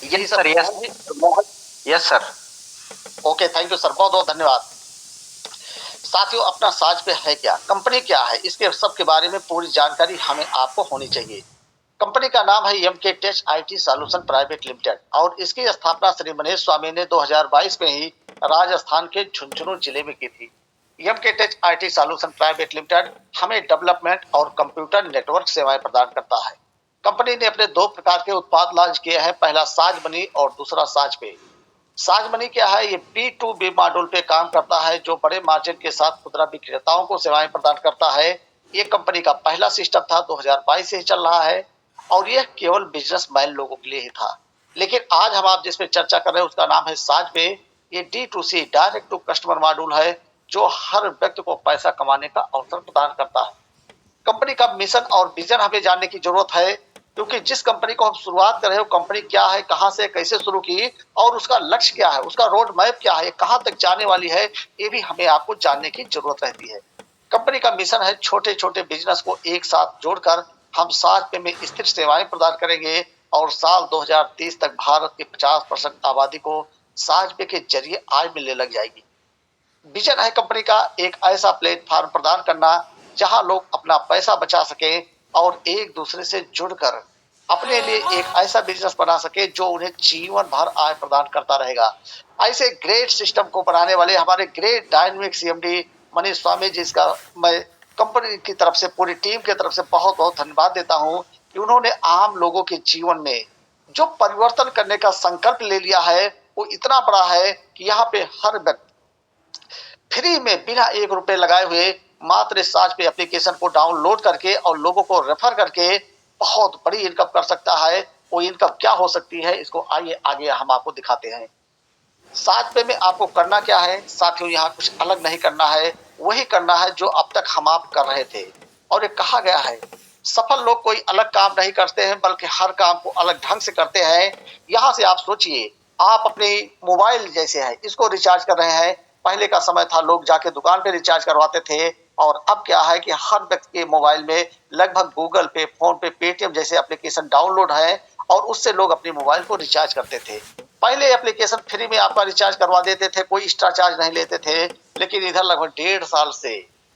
Ji sir, yes. Yes sir. Okay, thank you sir, बहुत बहुत धन्यवाद। साथियों, अपना साज पे है क्या, कंपनी क्या है, इसके सबके बारे में पूरी जानकारी हमें आपको होनी चाहिए। कंपनी का नाम है MK tech IT solution private limited और इसकी स्थापना श्री मनीष स्वामी ने 2022 में ही राजस्थान के झुंझुनू जिले में की थी। MK tech IT solution private limited हमें डेवलपमेंट और कंप्यूटर नेटवर्क सेवाएं प्रदान करता है। कंपनी ने अपने दो प्रकार के उत्पाद लॉन्च किए हैं, पहला साज मनी और दूसरा साज पे। साज मनी क्या है, ये B2B मॉड्यूल पे काम करता है जो बड़े मार्जिन के साथ खुदरा विक्रेताओं को सेवाएं प्रदान करता है। ये कंपनी का पहला सिस्टम था, 2022 से ही चल रहा है और यह केवल बिजनेसमैन लोगों के लिए ही था। लेकिन आज हम आप जिस पे चर्चा कर रहे हैं उसका नाम है साज पे। ये D2C direct to customer module है जो हर व्यक्ति को पैसा कमाने का अवसर प्रदान करता है। कंपनी का मिशन और विजन हमें जानने की जरूरत है, क्योंकि जिस कंपनी को हम शुरुआत कर रहे हो, कंपनी क्या है, कहां से कैसे शुरू की और उसका लक्ष्य क्या है, उसका रोड मैप क्या है, कहां तक जाने वाली है, ये भी हमें आपको जानने की जरूरत रहती है। कंपनी का मिशन है छोटे छोटे बिजनेस को एक साथ जोड़कर हम 7 में स्थिर सेवाएं प्रदान करेंगे और साल 2030 तक भारत की 50% आबादी को साज पे के जरिए आय मिलने लग जाएगी। विजन है कंपनी का एक ऐसा प्लेटफॉर्म प्रदान करना जहां लोग अपना पैसा बचा सके और एक दूसरे से जुड़कर अपने लिए एक ऐसा बिजनेस बना सके जो उन्हें जीवन भर आय प्रदान करता रहेगा। ऐसे ग्रेट सिस्टम को बनाने वाले हमारे great dynamic CMD Manish Swami ji का मैं कंपनी की तरफ से, पूरी टीम की तरफ से बहुत बहुत धन्यवाद देता हूं कि उन्होंने आम लोगों के जीवन में जो परिवर्तन करने का संकल्प ले लिया है वो इतना बड़ा है कि यहाँ पे हर व्यक्ति फ्री में बिना 1 रुपए लगाए हुए मात्र इस साज पे एप्लीकेशन को डाउनलोड करके और लोगों को रेफर करके बहुत बड़ी इनकम कर सकता है। वो इनकम क्या हो सकती है, इसको आइए आगे हम आपको दिखाते हैं। साज पे में आपको करना क्या है साथियों, यहाँ कुछ अलग नहीं करना है, वही करना है जो अब तक हम आप कर रहे थे। और ये कहा गया है सफल लोग कोई अलग काम नहीं करते हैं बल्कि हर काम को अलग ढंग से करते हैं। यहाँ से आप सोचिए, आप अपने मोबाइल जैसे है इसको रिचार्ज कर रहे हैं। पहले का समय था लोग जाके दुकान पे रिचार्ज करवाते थे और अब क्या है कि हर व्यक्ति के मोबाइल में लगभग गूगल पे, फोन पे, पेटीएम जैसे एप्लीकेशन डाउनलोड है और उससे लोग अपने मोबाइल को रिचार्ज करते थे। पहले एप्लीकेशन फ्री में आपका रिचार्ज करवा देते थे, कोई एक्स्ट्रा चार्ज नहीं लेते थे, लेकिन इधर लगभग 1.5 साल से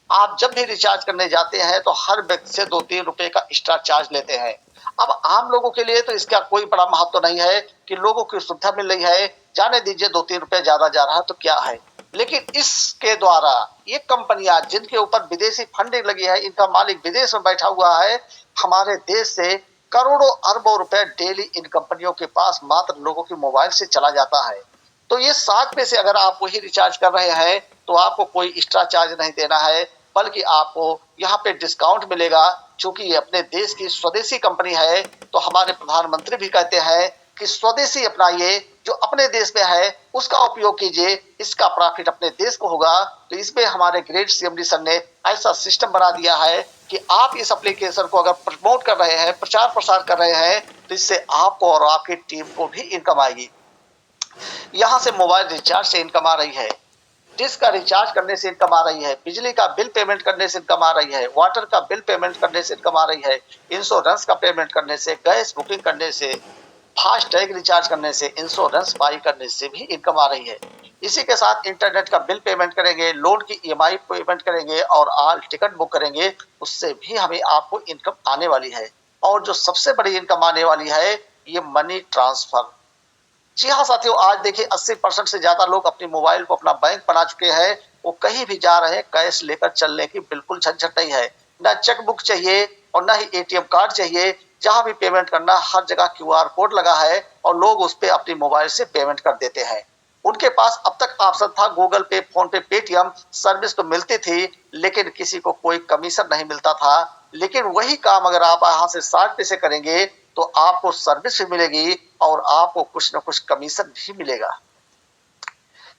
आप जब भी रिचार्ज करने जाते हैं तो हर व्यक्ति से 2-3 रुपए का एक्स्ट्रा चार्ज लेते हैं। अब आम लोगों के लिए तो इसका कोई बड़ा महत्व नहीं है कि लोगों की सुविधा मिल रही है, जाने दीजिए 2-3 रुपए ज्यादा जा रहा है तो क्या है। लेकिन इसके द्वारा ये कंपनियां जिनके ऊपर विदेशी फंडिंग लगी है, इनका मालिक विदेश में बैठा हुआ है, हमारे देश से करोड़ों अरबों रुपए डेली इन कंपनियों के पास मात्र लोगों के मोबाइल से चला जाता है। तो ये 7 में से अगर आप वही रिचार्ज कर रहे हैं तो आपको कोई एक्स्ट्रा चार्ज नहीं देना है, बल्कि आपको यहाँ पे डिस्काउंट मिलेगा। चूंकि ये अपने देश की स्वदेशी कंपनी है तो हमारे प्रधानमंत्री भी कहते हैं कि स्वदेशी अपनाइए, जो अपने देश में है उसका उपयोग कीजिए, इसका प्रॉफिट अपने देश को होगा। तो इसमें हमारे ग्रेट सीएमडी सर ने ऐसा सिस्टम बना दिया है कि आप इस एप्लीकेशन को अगर प्रमोट कर रहे हैं, प्रचार प्रसार कर रहे हैं, तो इससे आपको और आपकी टीम को भी इनकम आएगी। यहाँ से मोबाइल रिचार्ज से इनकम आ रही है, डिश का रिचार्ज करने से इनकम आ रही है, बिजली का बिल पेमेंट करने से इनकम आ रही है, वाटर का बिल पेमेंट करने से इनकम आ रही है, इंश्योरेंस का पेमेंट करने से, गैस बुकिंग करने से, फास्ट टैग रिचार्ज करने से, इंश्योरेंस बाई करने से भी इनकम आ रही है। इसी के साथ इंटरनेट का बिल पेमेंट करेंगे, लोन की ईएमआई पेमेंट करेंगे और ऑल टिकट बुक करेंगे, उससे भी हमें आपको इनकम आने वाली है। और जो सबसे बड़ी इनकम आने वाली है ये मनी ट्रांसफर। जी हाँ साथियों, आज देखिए 80% से ज्यादा लोग अपने मोबाइल को अपना बैंक बना चुके हैं। वो कहीं भी जा रहे हैं कैश लेकर चलने की बिल्कुल झंझट नहीं है, ना चेक बुक चाहिए और ना ही एटीएम कार्ड चाहिए। जहां भी पेमेंट करना हर जगह क्यूआर कोड लगा है और लोग उस पर अपनी मोबाइल से पेमेंट कर देते हैं। उनके पास अब तक ऑप्शन था गूगल पे, फोन पे, पेटीएम, सर्विस तो मिलती थी लेकिन किसी को कोई कमीशन नहीं मिलता था। लेकिन वही काम अगर आप यहाँ से 60 पैसे करेंगे तो आपको सर्विस भी मिलेगी और आपको कुछ न कुछ कमीशन भी मिलेगा।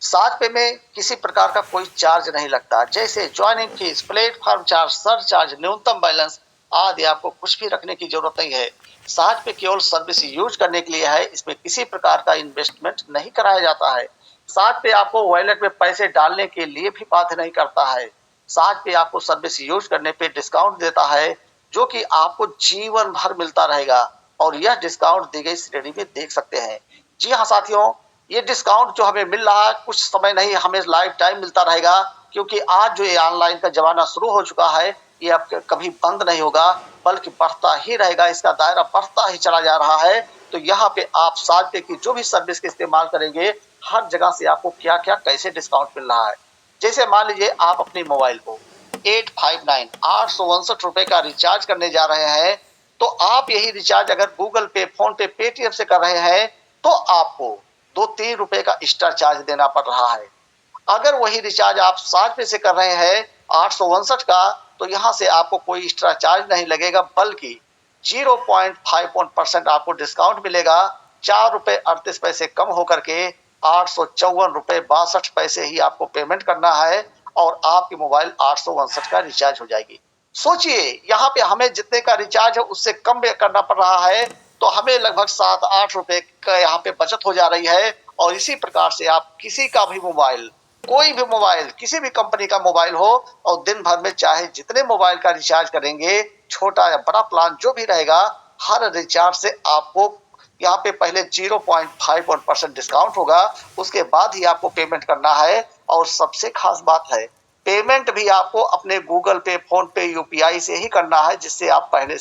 7 पे में किसी प्रकार का कोई चार्ज नहीं लगता, जैसे joining fees, platform charge, sir charge, न्यूनतम बैलेंस आदि आपको कुछ भी रखने की जरूरत नहीं है। 7 पे केवल सर्विस यूज करने के लिए है, इसमें किसी प्रकार का इन्वेस्टमेंट नहीं कराया जाता है। 7 पे आपको वॉलेट में पैसे डालने के लिए भी बाध्य नहीं करता है। 7 पे आपको सर्विस यूज करने पे डिस्काउंट देता है जो कि आपको जीवन भर मिलता रहेगा। और यह डिस्काउंट दी गई श्रेणी में देख सकते हैं। जी हाँ साथियों, ये डिस्काउंट जो हमें मिल रहा है कुछ समय नहीं, हमें लाइफ टाइम मिलता रहेगा, क्योंकि आज जो ये ऑनलाइन का जमाना शुरू हो चुका है, ये अब कभी बंद नहीं होगा बल्कि बढ़ता ही रहेगा, इसका दायरा बढ़ता ही चला जा रहा है। तो यहाँ पे आप साजपे की जो भी सर्विस के इस्तेमाल करेंगे, हर जगह से आपको क्या क्या कैसे डिस्काउंट मिल रहा है। जैसे मान लीजिए आप अपने मोबाइल को 859 रुपए का रिचार्ज करने जा रहे हैं, तो आप यही रिचार्ज अगर गूगल पे, फोन पे, पेटीएम से कर रहे हैं तो आपको 2-3 रुपए का एक्स्ट्रा चार्ज देना पड़ रहा है। अगर वही रिचार्ज आप साजपे से कर रहे हैं 859 का, तो यहाँ से आपको कोई एक्स्ट्रा चार्ज नहीं लगेगा बल्कि 0.51% आपको डिस्काउंट मिलेगा। 4 रुपए 38 पैसे कम होकर के 854 रुपए 62 पैसे ही आपको पेमेंट करना है और आपकी मोबाइल 859 का रिचार्ज हो जाएगी। सोचिए यहाँ पे हमें जितने का रिचार्ज है उससे कम करना पड़ रहा है, तो हमें लगभग 7-8 रुपए का यहाँ पे बचत हो जा रही है। और इसी प्रकार से आप किसी का भी मोबाइल, कोई भी मोबाइल, किसी भी कंपनी का मोबाइल हो, और दिन भर में चाहे जितने मोबाइल का रिचार्ज करेंगे, छोटा या बड़ा प्लान जो भी रहेगा, हर रिचार्ज से आपको यहाँ पे पहले 0.51% डिस्काउंट होगा, उसके बाद ही आपको पेमेंट करना है। और सबसे खास बात है, पेमेंट भी आपको अपने गूगल पे, फोन पे, यूपीआई से ही करना है, जिससे आप पहले